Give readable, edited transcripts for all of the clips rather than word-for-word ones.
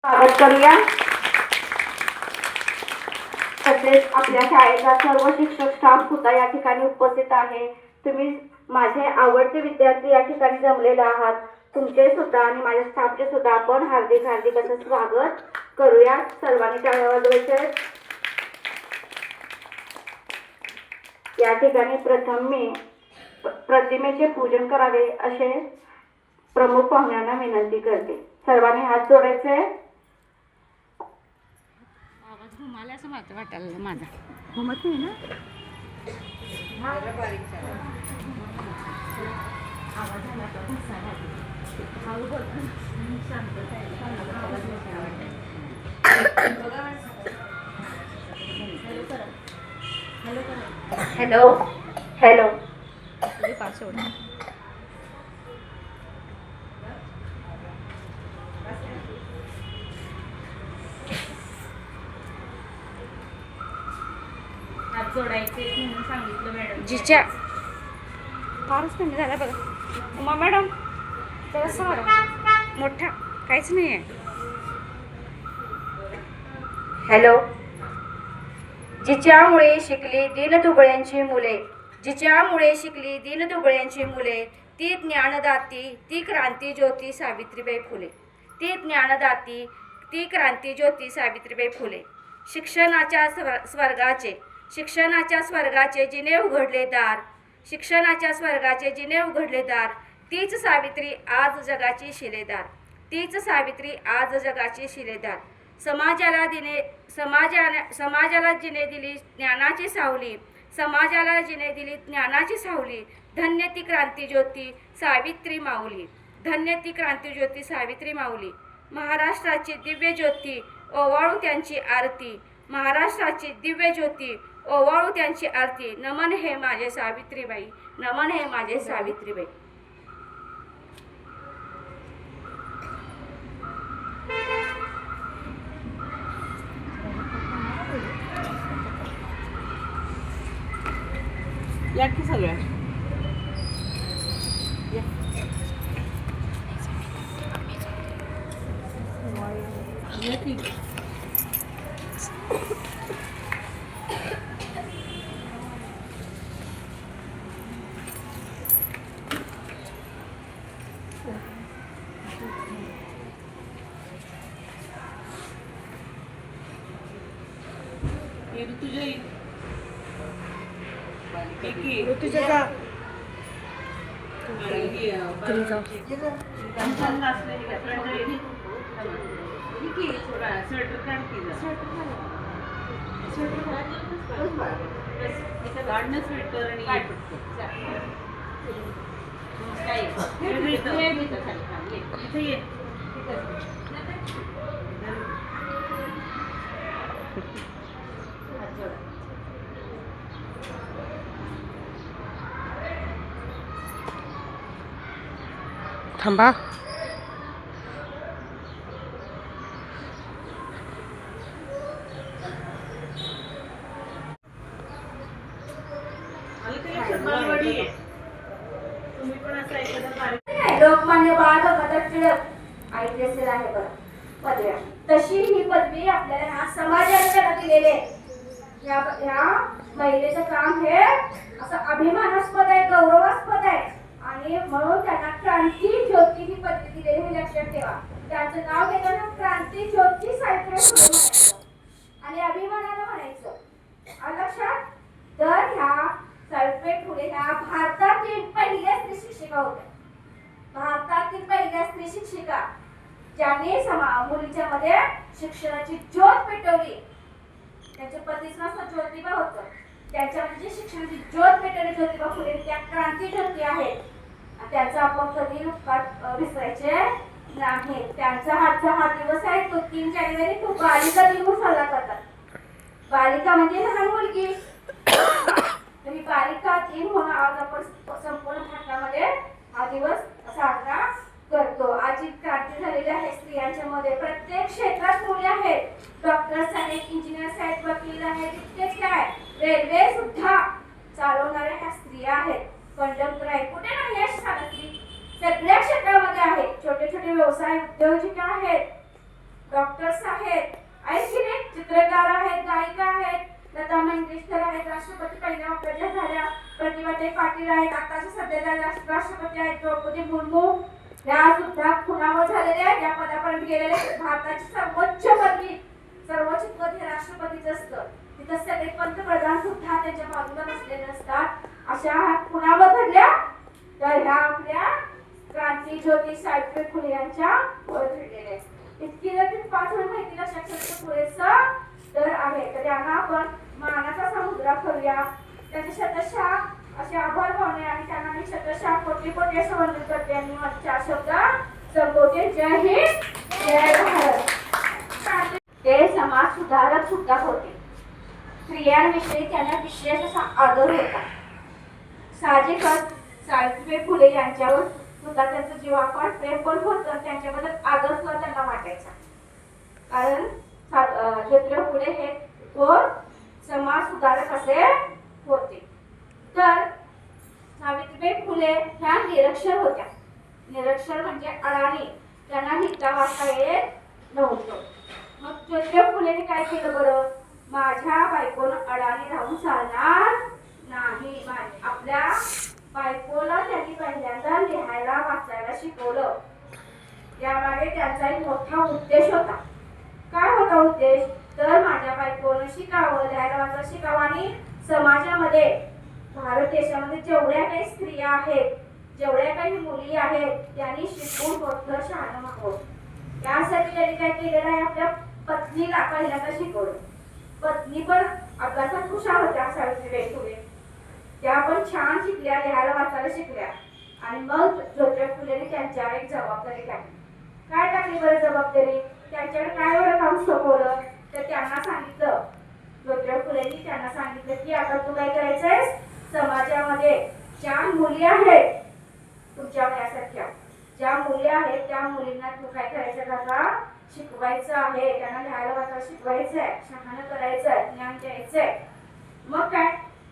स्वागत करूया. तसेच आपल्या शाळेचा सर्व शिक्षक स्टाफ सुद्धा या ठिकाणी उपस्थित आहे. तुम्ही माझे आवडते विद्यार्थी या ठिकाणी जमलेले आहात. तुमचे सुद्धा आणि माझ्या स्टाफचे सुद्धा आपण हार्दिक हार्दिक असं स्वागत करूया. सर्वांनी टाळ्या वाजवायच्या. या ठिकाणी प्रथम मी प्रतिमेचे पूजन करावे असे प्रमुख पाहुण्यांना विनंती करते. सर्वांनी हात जोडायचे. आवाज घुमाला असं मला वाटायला माझा घुमत नाही ना. Hello hello. हात जोडायचे म्हणून सांगितलं मॅडम. जिच्या फारच कमी झाला बघा. मग मॅडम जरासं मोठा काहीच नाही आहे. हॅलो. जिच्यामुळे शिकली दीनदुबळ्यांची मुले, जिच्यामुळे शिकली दीनदुबळ्यांची मुले, ती ज्ञानदाती ती क्रांती ज्योती सावित्रीबाई फुले, ती ज्ञानदाती ती क्रांती ज्योती सावित्रीबाई फुले. शिक्षणाच्या स्वर्गाचे जिने उघडले दार, शिक्षणाच्या स्वर्गाचे जिने उघडले दार, तीच सावित्री आज जगाची शिलेदार, तीच सावित्री आज जगाची शिलेदार. समाजाला जिने दिली ज्ञानाची सावली, समाजाला जिने दिली ज्ञानाची सावली. धन्य ती क्रांती ज्योती सावित्री माऊली, धन्य ती क्रांती ज्योती सावित्री माऊली. महाराष्ट्राची दिव्य ज्योती ओवाळू त्यांची आरती, महाराष्ट्राची दिव्य ज्योती ओवाळू त्यांची आरती. नमन हे माझे सावित्रीबाई, नमन हे माझे सावित्रीबाई. या की सगळ्या ऋतुजा थांबा. लोकमान्य बाळ गंगाधर टिळक IPSL आहे बरं पदव्या. तशी ही पदवी आपल्याला ह्या समाजाने दिलेली आहे. ह्या महिलेचं काम हे असं अभिमानास्पद आहे, गौरवास्पद आहे आणि म्हणून त्यांना क्रांती ज्योती ही पदवी दिलेली हे लक्षात ठेवा. त्यांचं नाव घेताना क्रांती ज्योती सावित्रीबाई फुले म्हणायचं आणि अभिमानानं म्हणायचं. लक्षात. तर ह्या सावित्रीबाई फुले ह्या भारतातील पहिल्या स्त्री शिक्षिका होत्या. भारतातील पहिल्या स्त्री शिक्षिका ज्यांनी मुलीच्या मध्ये शिक्षणाची ज्योत पेटवली. त्यांच्या पतीचं नाव ज्योतिबा होतं. त्यांच्यामध्ये शिक्षणाची ज्योत पेटवली ज्योतिबा फुले त्या क्रांती ज्योती आहेत. त्यांचा आपण कधी विसरायचे नाही. त्यांचा हा दिवस आहे तो 3 जानेवारी तो बालिका दिवस साजरा करतात. बालिका म्हणजे लहान मुलगी. तरी बालिका दिन म्हणून आज आपण संपूर्ण भारतामध्ये हा दिवस साजरा करतो. आजची क्रांती झालेली आहे स्त्रियांच्या मध्ये. प्रत्येक क्षेत्रात मुली आहेत. डॉक्टर्स आहेत, इंजिनियर्स आहेत, वकील आहेत, तितकेच काय रेल्वे सुद्धा चालवणाऱ्या ह्या स्त्रिया आहेत. कंडक्टर आहे. कुठे नाही यश सांगा स्त्री सगळ्या क्षेत्रामध्ये आहेत. छोटे छोटे व्यवसाय उद्योजिका आहेत. डॉक्टर्स आहेत की नाही, चित्रकार आहेत, गायिका आहेत, लता मंगेशकर आहेत, राष्ट्रपती पहिल्या आपल्या झाल्या, प्रतिभाताई पाटील आहेत, आताच्या सध्याच्या राष्ट्रपती आहेत द्रौपदी मुर्मू, या सुद्धा खुणावर झालेल्या या पदापर्यंत गेलेल्या भारताची सर्वोच्च पद हे राष्ट्रपतीच असतं. तिथं सगळे पंतप्रधान सुद्धा त्यांच्या बाजूला बसलेले असतात. अशा खुणावर घडल्या तर ह्या आपल्या क्रांती ज्योती सावित्रीबाई फुले यांच्या वर घडलेल्या आहेत. इतकी जर 5 माहिती लक्षात ठेवणं पुरेसं तर आहे. तर यांना आपण मानाचा समुद्र करूया. त्यांचे शतशः असे आभार मानूया आणि त्यांना मी शतशः कोटी कोटी असं वंदन करते आणि माझे 4 शब्द संपवते. जय हिंद, जय भारत. ते समाज सुधारक सुद्धा होते. स्त्रियांविषयी त्यांना विशेष असा आदर होता. साहजिकच सावित्रीबाई फुले यांच्यावर सुद्धा त्यांचं जीवापाड प्रेम पण होतं. त्यांच्याबद्दल आदर सुद्धा त्यांना वाटायचा. कारण ज्योतिराव फुले हे थोर समाज सुधारक असे होते. तर सावित्रीबाई फुले ह्या निरक्षर होत्या. निरक्षर म्हणजे अडाणी, त्यांना लिहिता वाचता येत नव्हतं. मग ज्योतिराव फुलेने काय केलं बरं, माझ्या बायकोनं अडाणी राहून चालणार नाही. आपल्या बायकोला त्यांनी पहिल्यांदा लिहायला वाचायला शिकवलं. यामागे त्यांचा एक मोठा उद्देश होता. काय होता उद्देश, तर माझ्या बायकोनं शिकावं, लिहायला वाचायला शिकावं आणि समाजामध्ये भारत देशामध्ये जेवढ्या काही स्त्रिया आहेत, जेवढ्या काही मुली आहेत, त्यांनी शिकून मोठं शहाणं व्हावं. यासाठी त्यांनी काय केलेलं आहे, आपल्या पत्नीला पहिल्यांदा शिकवलं. पत्नी पण अभ्यासात हुशार होत्या सावित्रीबाई फुले. त्या पण छान शिकल्या, लिहायला वाचायला शिकल्या. आणि मग ज्योतिराव फुलेने त्यांच्यावर एक जबाबदारी टाकली. काय टाकली बरं जबाबदारी, त्यांच्याकडे काय बरं काम सोपवलं, तर त्यांना सांगितलं, ज्योतिराव फुलेंनी त्यांना सांगितलं की आता तू काय करायचंय, समाजामध्ये ज्या मुली आहेत तुमच्या वयासारख्या ज्या मुली आहेत त्या मुलींना तू काय करायचं, आता शिकवायचं आहे. त्यांना लिहायला वाचायला शिकवायचंय, शहाणं करायचंय, ज्ञान द्यायचंय. मग काय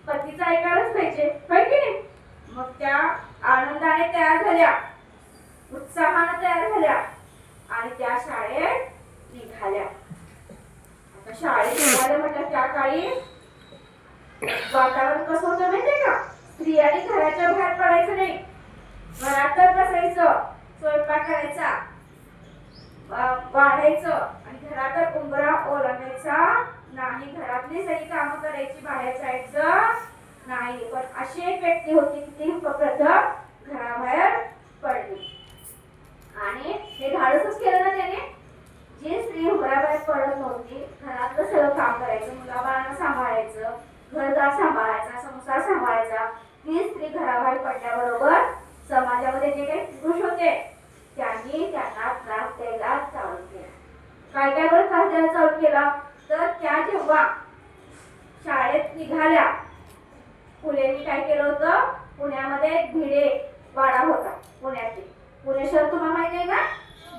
पतीचं ऐकायलाच पाहिजे, होय की नाही. मग त्या आनंदाने तयार झाल्या, उत्साहाने तयार झाल्या आणि त्या शाळेत निघाल्या. आता शाळेत निघाल्या म्हटलं त्या काळी वातावरण कसं होतं माहितीये का, स्त्रियांनी घराच्या बाहेर पडायचं नाही, घरातच बसायचं, स्वयंपाक करायचा, वाढायचं आणि घरात उंबरा ओलांडायचा नाही. घरातली सगळी कामं करायची, बाहेर जायचं नाही. पण अशी एक व्यक्ती होती की ती प्रथम घराबाहेर पडली आणि हे धाडसच केलं ना त्याने. जी स्त्री घराबाहेर पडत नव्हती, घरातलं सगळं काम करायचं, मुलाबाळांना सांभाळायचं, घरदार सांभाळायचा, संसार सांभाळायचा, ती स्त्री घराबाहेर पडल्याबरोबर समाजामध्ये जे काही पुरुष होते त्यांनी त्यांना त्रास द्यायला चालू केला. काय काय बरं त्रास द्यायला चालू केला, तर त्या जेव्हा शाळेत निघाल्या, फुलेंनी काय केलं होतं, पुण्यामध्ये एक भिडे वाडा होता. पुणे शहर तुम्हाला माहिती आहे का,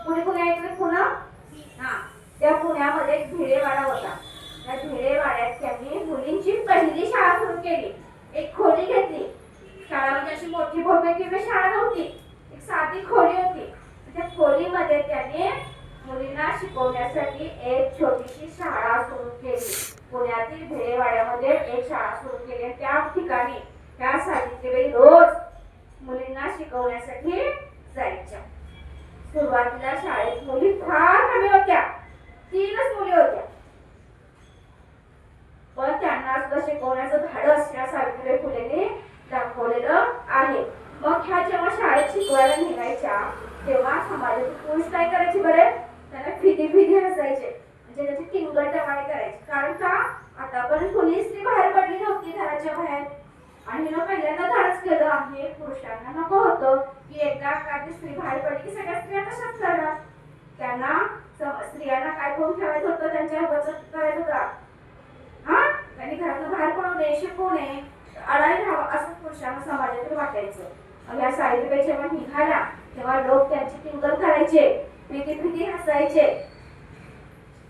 पुणे ऐकलं पुणे, हा, त्या पुण्यामध्ये एक भिडेवाडा होता. त्या भिडेवाड्यात त्यांनी मुलींची पहिली शाळा सुरू केली. एक खोली घेतली, शाळा म्हणजे अशी मोठी भव्य किंवा शाळा नव्हती, एक साधी खोली होती. त्या खोलीमध्ये त्यांनी मुलींना शिकवण्यासाठी एक छोटीशी शाळा सुरू केली. पुण्यातील भिडेवाड्यामध्ये एक शाळा सुरू केली. त्या ठिकाणी त्या सावित्रीबाई रोज मुलींना शिकवण्यासाठी जायच्या. सुरुवातीला शाळेत मुली फार कमी होत्या, 3च मुली होत्या, पण त्यांना सुद्धा शिकवण्याचं धाडस या सावित्रीबाई फुलेंनी दाखवलेलं आहे. मग ह्या जेव्हा शाळेत शिकवायला निघायच्या तेव्हा समाजातील पुरुष काय करायचे बरे, त्यांना फिदी हसायचे, म्हणजे त्याची टिंगलटवाणी करायची. कारण का, आतापर्यंत कोणी स्त्री बाहेर पडली नव्हती घराच्या बाहेर आणि हिनं पहिल्यांदा धाडस केलं आहे. पुरुषांना नको होतं की एकदा एखादी स्त्री बाहेर पडली की सगळ्या स्त्रिया तशाच करणार. त्यांना स्त्रियांना काय करून ठेवायचं होतं, त्यांच्यावर बचत करायचं होता. हा, त्यांनी घरातून बाहेर पडू नये, शिकवू नये, अडाणी राहावं असं पुरुषांना समाजातील वाटायचं. या सावित्रीबाई जेव्हा निघाल्या तेव्हा लोक त्यांची टिंगल करायचे, फिदी हसायचे.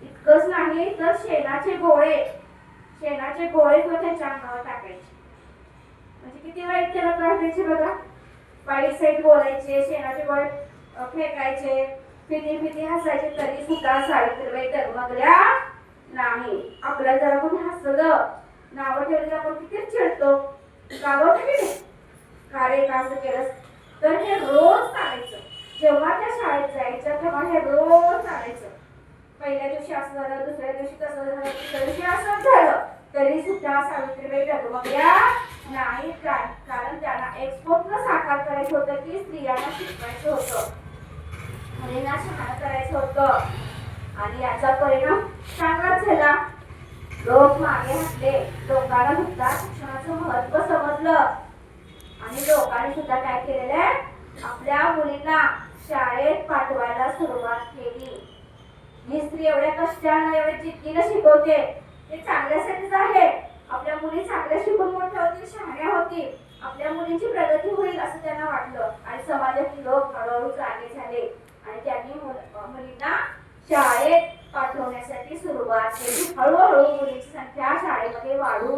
इतकंच नाही तर शेणाचे गोळे सुद्धा त्यांच्या अंगावर टाकायचे. म्हणजे किती वाईट त्याला त्रास द्यायचे बघा. वाईट साईड बोलायचे, शेणाचे गोळे फेकायचे, फिदी फिदी हसायचे तरी सुद्धा सावित्रीबाई डगमगल्या नाही. आपल्याला जरा कोणी हसलं, नावं ठेवली आपण किती चिडतो, रागवतो की नाही? का रे का असं केलंस? तर हे रोज चालायचं. जेव्हा त्या शाळेत जायच्या तेव्हा हे रोज चालायचं. पहिल्या दिवशी असं झालं, दुसऱ्या दिवशी तसं झालं, तिसऱ्या दिवशी असं झालं, तरी सुद्धा सावित्रीबाई डगमगल्या नाही. कारण त्यांना एक स्वप्न साकार करायचं होतं की स्त्रियांना शिकवायचं होतं, मुलींना शहाणं करायचं होतं. आणि याचा परिणाम चांगलाच झाला. लोक मागे हटले, लोकांना सुद्धा शिक्षणाचं महत्व समजलं आणि लोकांनी सुद्धा काय केलेलं आहे, आपल्या मुलींना शाळेत पाठवायला सुरुवात केली. ही स्त्री एवढ्या कष्टानं एवढ्या जिद्दीनं शिकवते ते चांगल्यासाठीच आहे. आपल्या मुली चांगल्या शिकून मोठ्या होतील, शहाण्या होतील, आपल्या मुलींची प्रगती होईल असं त्यांना वाटलं आणि समाजातील लोक हळूहळू जागे झाले आणि त्यांनी मुलींना शाळेत पाठवण्यासाठी सुरुवात केली. हळूहळू मुलींची संख्या शाळेमध्ये वाढू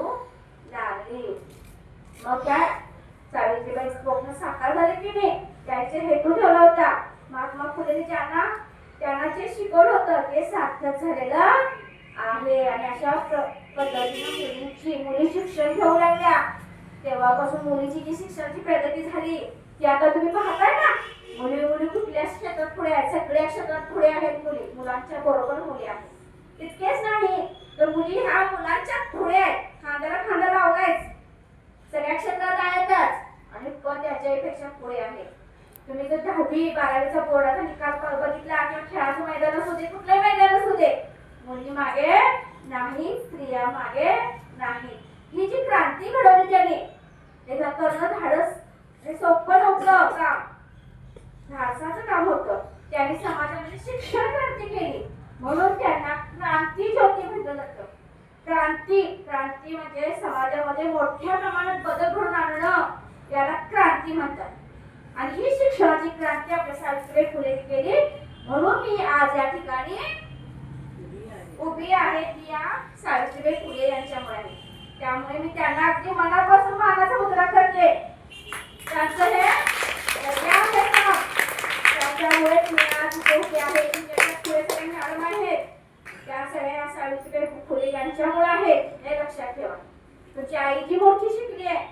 लागली. मग काय सावित्रीबाई स्वप्न साकार झाले की नाही, त्याचे हेतू ठेवला होता. महात्मा फुले त्यांना जे शिकवलं होतं ते सार्थक झालेलं आहे. आणि अशा पद्धतीने मुली शिक्षण घेऊ लागल्या. तेव्हापासून मुलीची जी शिक्षणाची प्रगती झाली ती आता तुम्ही पाहताय ना. मुली कुठल्या क्षेत्रात पुढे आहेत? सगळ्या क्षेत्रात पुढे आहेत मुली. मुलांच्या बरोबर मुली आहेत. तितकेच नाही तर मुली ह्या मुलांच्या पुढे आहेत. खांद्याला खांदा लावलायच, सगळ्या क्षेत्रात आहेतच आणि पण त्याच्यापेक्षा पुढे आहे. तुम्ही जर 10वी 12वीचा बोर्डाचा निकाल बघितला किंवा खेळाचं मैदान असू दे, कुठलंही मैदान असू दे, मुली मागे नाही, स्त्रिया मागे नाही. ही जी क्रांती घडवली त्याने, ते करणं धाडस हे सोपं नव्हतं काम, धाडसाचं काम होतं. त्यांनी समाजामध्ये शिक्षण क्रांती केली म्हणून त्यांना क्रांती ज्योती म्हटलं जातं. क्रांती म्हणजे समाजामध्ये मोठ्या प्रमाणात बदल घडवून आणणं, याला क्रांती म्हणतात. आणि ही शिक्षणाची क्रांती आपल्या सावित्रीबाई फुले केली म्हणून मी आज या ठिकाणी उभी आहे ती या सावित्रीबाई फुले यांच्यामुळे. त्यामुळे मी त्यांना अगदी मनापासून मानाचा मुद्रा करते. त्यांचं हे त्याच्यामुळे मी आज इथे उभी आहे. पुढे सगळे मॅडम आहेत त्या सगळ्या सावित्रीबाई फुले यांच्यामुळे आहेत, हे लक्षात ठेवा. तुमची आई जी मोठी शिकली आहे,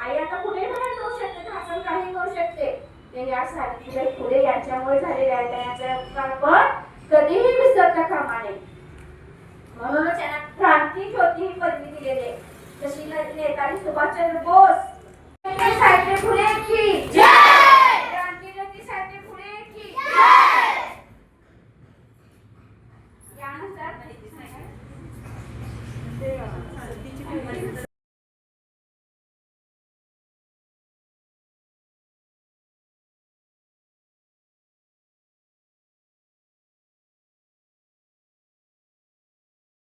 आई आता कुठेही बाहेर जाऊ शकते, भाषण काही करू शकते, ते या सावित्रीबाई फुले यांच्यामुळे झालेले आहे. त्यांचा उपकार पण कधीही विसरता कामा नये. म्हणूनच त्यांना क्रांती ज्योती ही पदवी दिलेली आहे. जशी नेताजी सुभाषचंद्र बोस, सावित्रीबाई फुले की जय, क्रांती ज्योती सावित्रीबाई फुले की जय. यानंतर